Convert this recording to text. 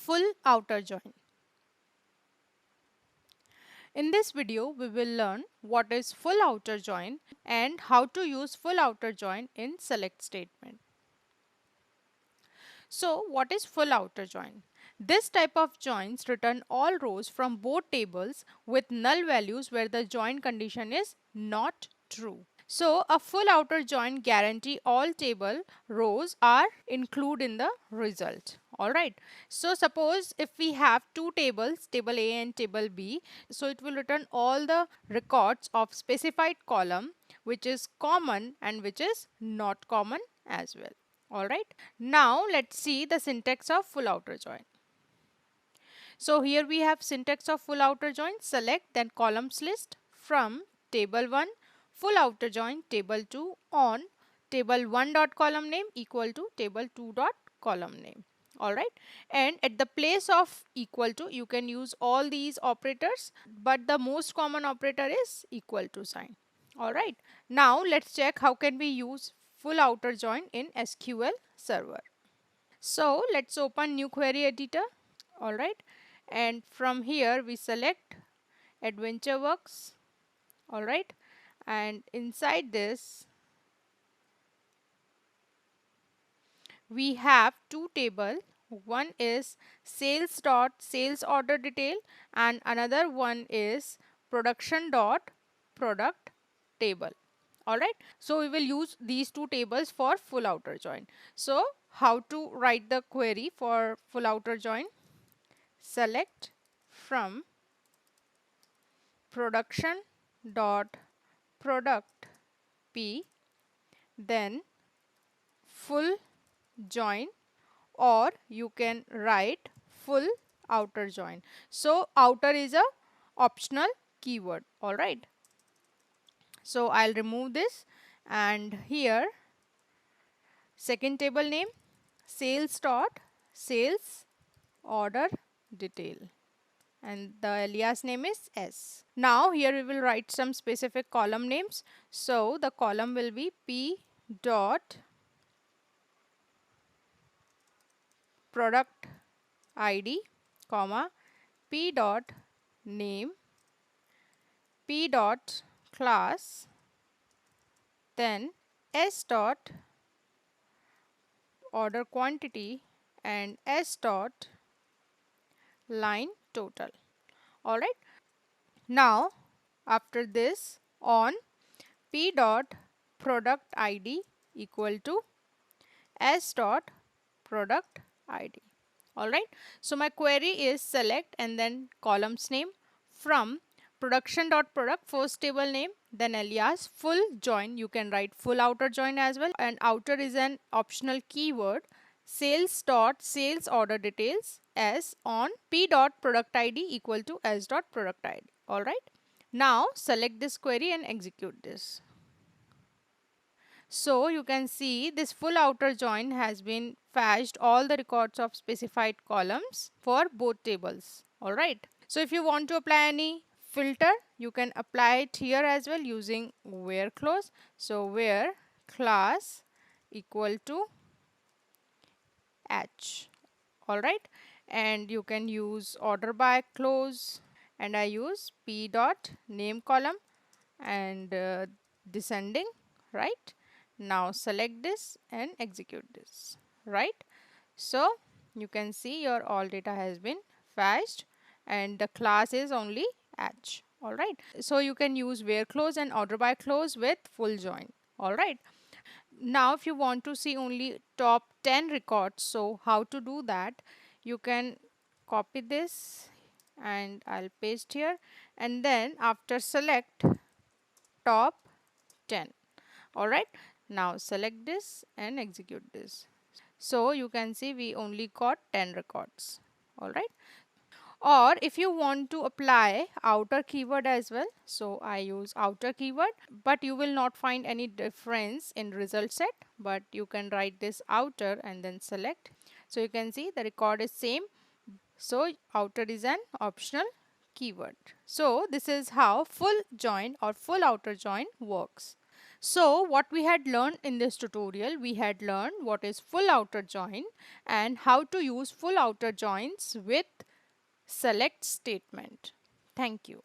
full outer join. In this video, we will learn what is full outer join and how to use full outer join in select statement. So, what is full outer join? This type of joins return all rows from both tables with null values where the join condition is not true. So, a full outer join guarantee all table rows are included in the result. Alright. So, suppose if we have two tables, table A and table B, so it will return all the records of specified column which is common and which is not common as well. Alright. Now, let's see the syntax of full outer join. So, here we have syntax of full outer join. Select then columns list from table 1 full outer join table 2 on table 1 dot column name equal to table 2 dot column name. Alright, and at the place of equal to you can use all these operators, but the most common operator is equal to sign. Alright, now let's check how can we use full outer join in SQL server. So let's open new query editor. Alright, and from here we select AdventureWorks. Alright, and inside this we have two tables. One is sales dot sales order detail and another one is production dot product table. Alright, so we will use these two tables for full outer join. So how to write the query for full outer join? Select from production dot product P, then full join, or you can write full outer join. So outer is a optional keyword. All right, so I'll remove this, and here second table name sales dot sales order detail, and the alias name is S. Now here we will write some specific column names. So the column will be P dot product ID, comma, P dot name, P dot class, then S dot order quantity and S dot line total. Alright. Now after this on P dot product ID equal to S dot product ID. Alright. So my query is select and then columns name from production dot product first table name, then alias full join. You can write full outer join as well, and outer is an optional keyword. Sales dot sales order details S on P dot product ID equal to S dot product ID. Alright. Now select this query and execute this. So you can see this full outer join has been fetched all the records of specified columns for both tables. Alright. So if you want to apply any filter, you can apply it here as well using where clause. So where class equal to H. Alright. And you can use order by clause, and I use P dot name column and descending, right? Now select this and execute this, right? So you can see your all data has been fetched and the class is only H. Alright, so you can use where clause and order by clause with full join. Alright, now if you want to see only top 10 records, so how to do that? You can copy this and I'll paste here, and then after select top 10. Alright, now select this and execute this. So you can see we only got 10 records. Alright, or if you want to apply outer keyword as well, so I use outer keyword, but you will not find any difference in result set, but you can write this outer and then select. So you can see the record is same. So outer is an optional keyword. So this is how full join or full outer join works. So what we had learned in this tutorial, we had learned what is full outer join and how to use full outer joins with select statement. Thank you.